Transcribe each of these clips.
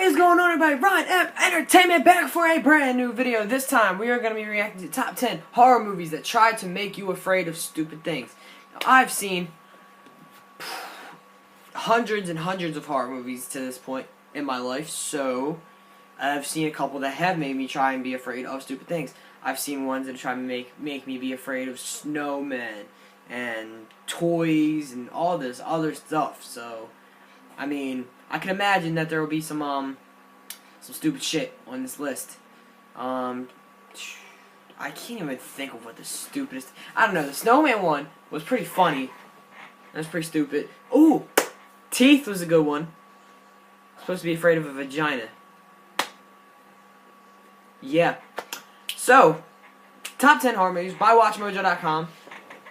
What is going on, everybody? Ryan F. Entertainment back for a brand new video. This time we are going to be reacting to top 10 horror movies that try to make you afraid of stupid things. Now, I've seen hundreds and hundreds of horror movies to this point in my life, so I've seen a couple that have made me try and be afraid of stupid things. I've seen ones that try to make me be afraid of snowmen and toys and all this other stuff. So, I mean, I can imagine that there will be some stupid shit on this list. I can't even think of what the stupidest... I don't know, the snowman one was pretty funny. That's pretty stupid. Ooh! Teeth was a good one. Supposed to be afraid of a vagina. Yeah. So, top 10 horror movies by WatchMojo.com.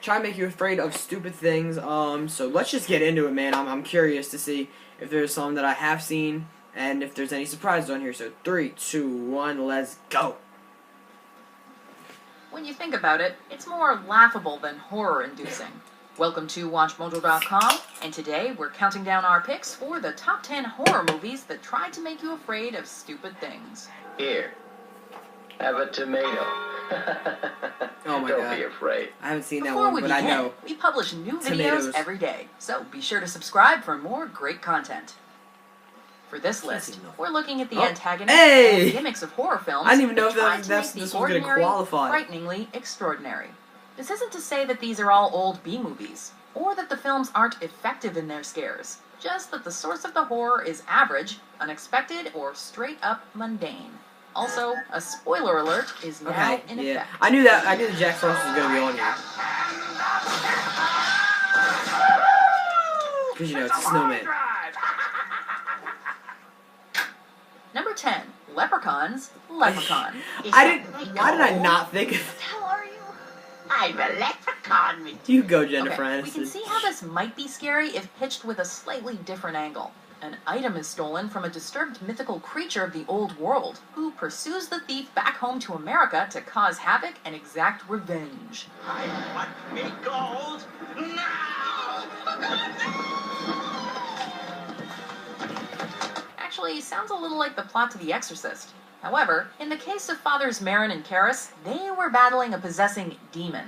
Try and make you afraid of stupid things. So let's just get into it, man. I'm curious to see if there's some that I have seen and if there's any surprises on here. So 3, 2, 1, let's go. When you think about it, it's more laughable than horror-inducing. Welcome to WatchMojo.com, and today we're counting down our picks for the top 10 horror movies that try to make you afraid of stupid things. Here, have a tomato. Oh my God. Don't be afraid. I haven't seen that Before one, we but begin, I know. we publish new Tomatoes. videos every day, so be sure to subscribe for more great content. For this list, we're looking at the antagonists and gimmicks of horror films. I didn't even know if that this was going to qualify. Frighteningly extraordinary. This isn't to say that these are all old B-movies, or that the films aren't effective in their scares, just that the source of the horror is average, unexpected, or straight-up mundane. Also, a spoiler alert is now in effect. I knew that Jack Frost was going to be on here. Because, you know, it's a snowman. Number 10, Leprechauns, Leprechaun. Why did I not think of... How are you? I'm a leprechaun. You go, Jennifer Okay, Aniston. we can see how this might be scary if pitched with a slightly different angle. An item is stolen from a disturbed mythical creature of the old world, who pursues the thief back home to America to cause havoc and exact revenge. I want me gold now! Actually, sounds a little like the plot to The Exorcist. However, in the case of Fathers Marin and Karras, they were battling a possessing demon.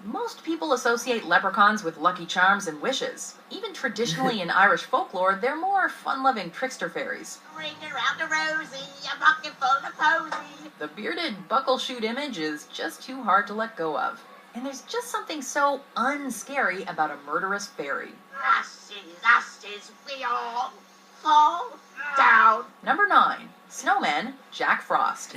Most people associate leprechauns with lucky charms and wishes. Even traditionally in Irish folklore, they're more fun-loving trickster fairies. Ring around a rosy, a bucket full of posy. The bearded buckle-shoot image is just too hard to let go of. And there's just something so unscary about a murderous fairy. Asses, we all fall down. Number 9, Snowmen, Jack Frost.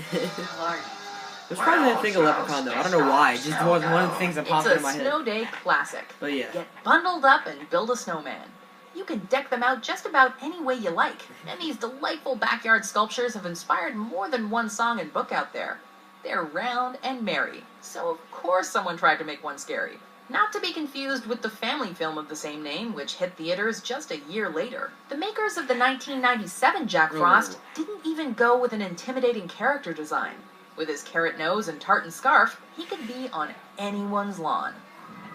It was probably the thing of Leprechaun, though. I don't know why. It just was one of the things that popped into my head. It's a snow day classic. But yeah. Get bundled up and build a snowman. You can deck them out just about any way you like, and these delightful backyard sculptures have inspired more than one song and book out there. They're round and merry, so of course someone tried to make one scary. Not to be confused with the family film of the same name, which hit theaters just a year later. The makers of the 1997 Jack Frost didn't even go with an intimidating character design. With his carrot nose and tartan scarf, he could be on anyone's lawn.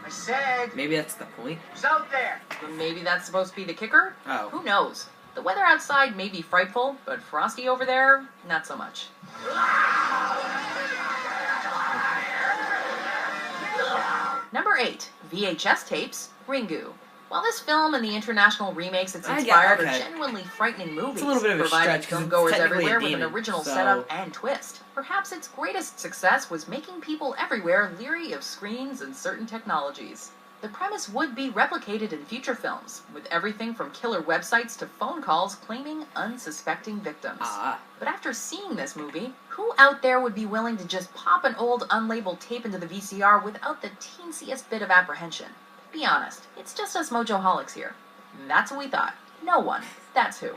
I said, Maybe that's the point. it's out there. But maybe that's supposed to be the kicker? Oh. Who knows? The weather outside may be frightful, but frosty over there, not so much. Number 8, VHS tapes, Ringu. While this film and the international remakes it's inspired are genuinely frightening movies, a little bit of a providing stretch, 'cause it's filmgoers technically everywhere a with an demon, original so... setup and twist, perhaps its greatest success was making people everywhere leery of screens and certain technologies. The premise would be replicated in future films, with everything from killer websites to phone calls claiming unsuspecting victims. But after seeing this movie, who out there would be willing to just pop an old unlabeled tape into the VCR without the teensiest bit of apprehension? Be honest, it's just us mojoholics here. That's what we thought. No one. That's who.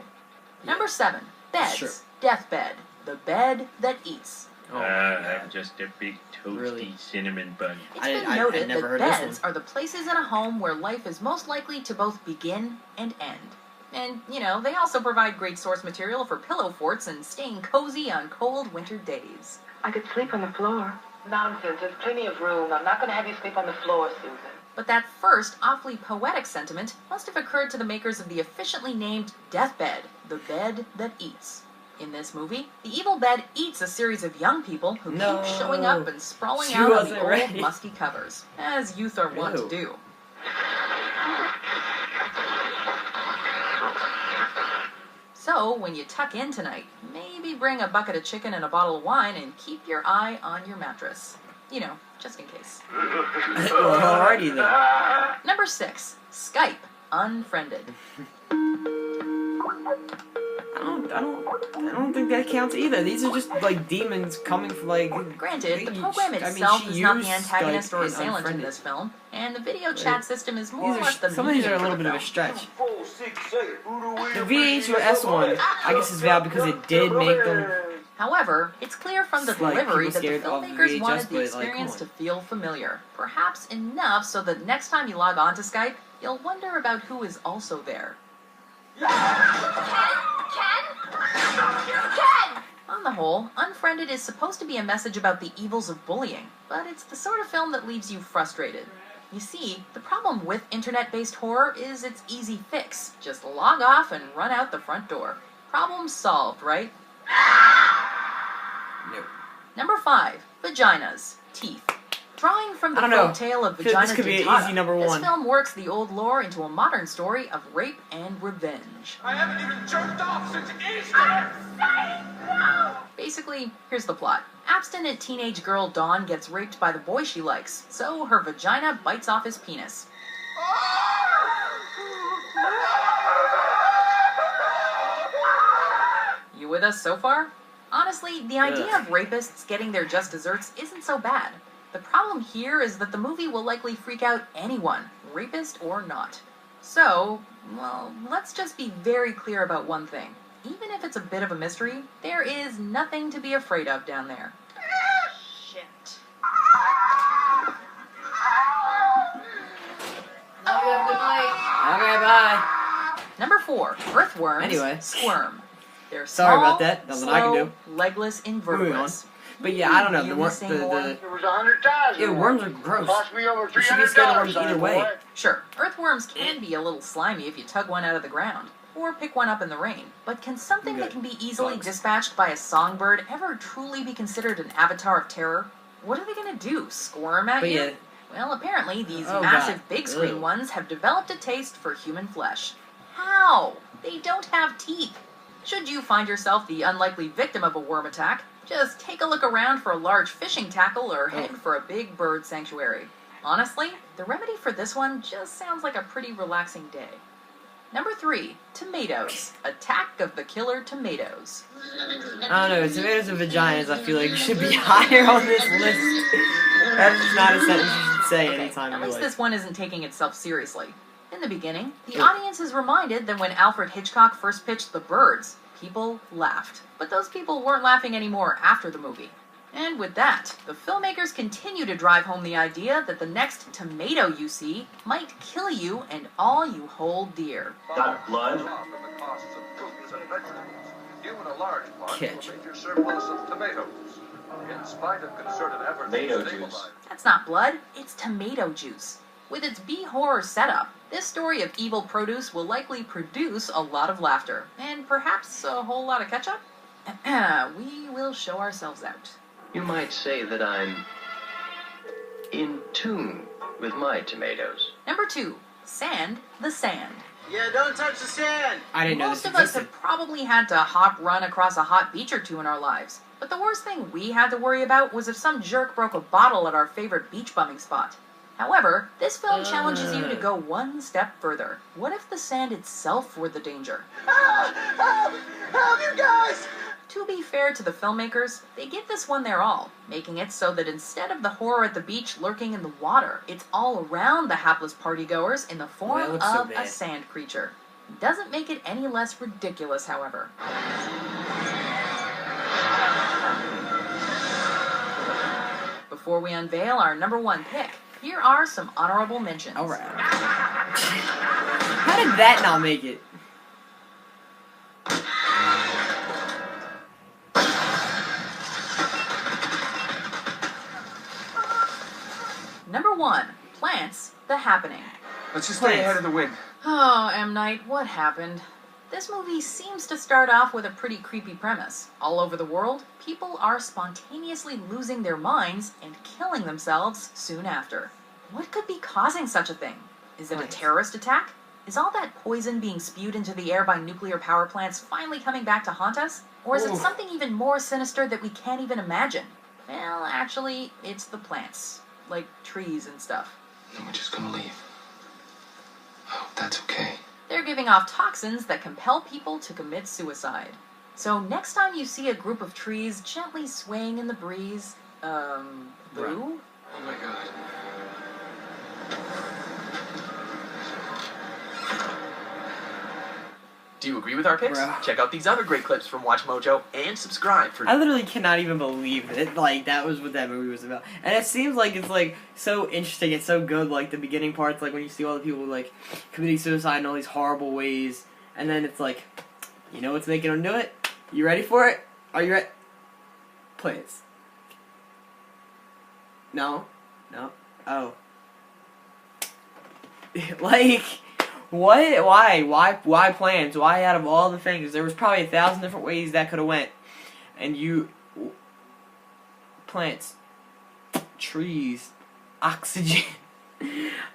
Number 7, Beds. Sure. Deathbed. The bed that eats. I'm just a big toasty cinnamon bun. It's been noted that beds are the places in a home where life is most likely to both begin and end. And, you know, they also provide great source material for pillow forts and staying cozy on cold winter days. I could sleep on the floor. Nonsense, there's plenty of room. I'm not going to have you sleep on the floor, Susan. But that first, awfully poetic sentiment must have occurred to the makers of the efficiently named Deathbed, the bed that eats. In this movie, the evil bed eats a series of young people who No. keep showing up and sprawling She out on wasn't the old ready. musty covers, as youth are wont to Ew. do. So, when you tuck in tonight, maybe bring a bucket of chicken and a bottle of wine and keep your eye on your mattress. You know, just in case. Well, alrighty then. Number 6. Skype. Unfriended. I don't think that counts either. These are just like demons coming from like. Granted, the they- program I mean, itself she is not the used antagonist Skype or and assailant in Unfriended. this film, and the video chat system is more or These less the some of these are a medium little for bit the of a film. stretch. The VHS one, I guess, is valid because it did make them. However, it's clear from the It's like delivery people that the scared of filmmakers VHS, wanted the but, like, experience come to on. feel familiar. Perhaps enough so that next time you log on to Skype, you'll wonder about who is also there. On the whole, Unfriended is supposed to be a message about the evils of bullying, but it's the sort of film that leaves you frustrated. You see, the problem with internet-based horror is its easy fix. Just log off and run out the front door. Problem solved, right? No. Number 5. Vaginas. Teeth. Drawing from the I don't know. folktale of Feel this Vagina could be an Dentata, easy number this one. film works the old lore into a modern story of rape and revenge. I haven't even jerked off since Easter! Basically, here's the plot. Abstinent teenage girl Dawn gets raped by the boy she likes, so her vagina bites off his penis. You with us so far? Honestly, the idea of rapists getting their just desserts isn't so bad. The problem here is that the movie will likely freak out anyone, rapist or not. So, well, let's just be very clear about one thing. Even if it's a bit of a mystery, there is nothing to be afraid of down there. Shit. Okay, bye. Number 4, earthworms Anyway. squirm. They're Sorry small, about that. Nothing I can slow, do. legless invertebrates. But yeah, I don't know. You The worms, missing more? It was 100,000. yeah, worms are gross. Cost me over You should be scared of worms $300 either way. Sure, earthworms can be a little slimy if you tug one out of the ground, or pick one up in the rain. But can something that can be easily Bugs. dispatched by a songbird ever truly be considered an avatar of terror? What are they gonna do, squirm at But you? yeah. Well, apparently these Oh, massive God. big screen Ew. ones have developed a taste for human flesh. How? They don't have teeth. Should you find yourself the unlikely victim of a worm attack, just take a look around for a large fishing tackle or head for a big bird sanctuary. Honestly, the remedy for this one just sounds like a pretty relaxing day. Number 3, tomatoes. Attack of the Killer Tomatoes. I don't know. Tomatoes and vaginas, I feel like should be higher on this list. That's not a sentence you should say Okay, anytime at in your least life. this one isn't taking itself seriously. In the beginning, the audience is reminded that when Alfred Hitchcock first pitched The Birds, people laughed. But those people weren't laughing anymore after the movie. And with that, the filmmakers continue to drive home the idea that the next tomato you see might kill you and all you hold dear. Got blood? In the costs of fruits and vegetables, due in a large part to Catch. a major surplus of tomatoes. In spite of concerted efforts Tomato to juice. stabilize. That's not blood, it's tomato juice. With its B-horror setup, this story of evil produce will likely produce a lot of laughter, and perhaps a whole lot of ketchup? We will show ourselves out. You might say that I'm in tune with my tomatoes. Number 2, Sand the Sand. Yeah, don't touch the sand. I didn't know Most this of us existed. have probably had to run across a hot beach or two in our lives. But the worst thing we had to worry about was if some jerk broke a bottle at our favorite beach bumming spot. However, this film challenges you to go one step further. What if the sand itself were the danger? Help you guys! To be fair to the filmmakers, they give this one their all, making it so that instead of the horror at the beach lurking in the water, it's all around the hapless partygoers in the form that looks so of a bad. sand creature. Doesn't make it any less ridiculous, however. Before we unveil our number 1 pick, here are some honorable mentions. Alright. How did that not make it? Number 1, Plants, The Happening. Let's just Plants. stay ahead of the wind. Oh, M. Night, what happened? This movie seems to start off with a pretty creepy premise. All over the world, people are spontaneously losing their minds and killing themselves soon after. What could be causing such a thing? Is it a terrorist attack? Is all that poison being spewed into the air by nuclear power plants finally coming back to haunt us? Or is it something even more sinister that we can't even imagine? Well, actually, it's the plants. Like trees and stuff. And we're just gonna leave. I hope that's okay. They're giving off toxins that compel people to commit suicide. So next time you see a group of trees gently swaying in the breeze, boo? Oh my god. Do you agree with our picks? Bro. Check out these other great clips from Watch Mojo and subscribe for... I literally cannot even believe it. Like, that was what that movie was about. And it seems like it's, like, so interesting. It's so good, like, the beginning parts, like, when you see all the people, like, committing suicide in all these horrible ways. And then it's like, you know what's making them do it? You ready for it? Are you ready? Plants. No? No? Oh. Like... What? Why? Why plants? Why out of all the things? There was probably 1,000 different ways that could have went. And you... Plants. Trees. Oxygen.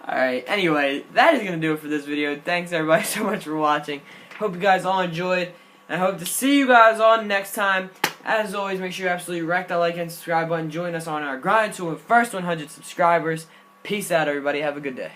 Alright, anyway, that is going to do it for this video. Thanks everybody so much for watching. Hope you guys all enjoyed. And I hope to see you guys on next time. As always, make sure you absolutely wreck that like and subscribe button. Join us on our grind to our first 100 subscribers. Peace out, everybody. Have a good day.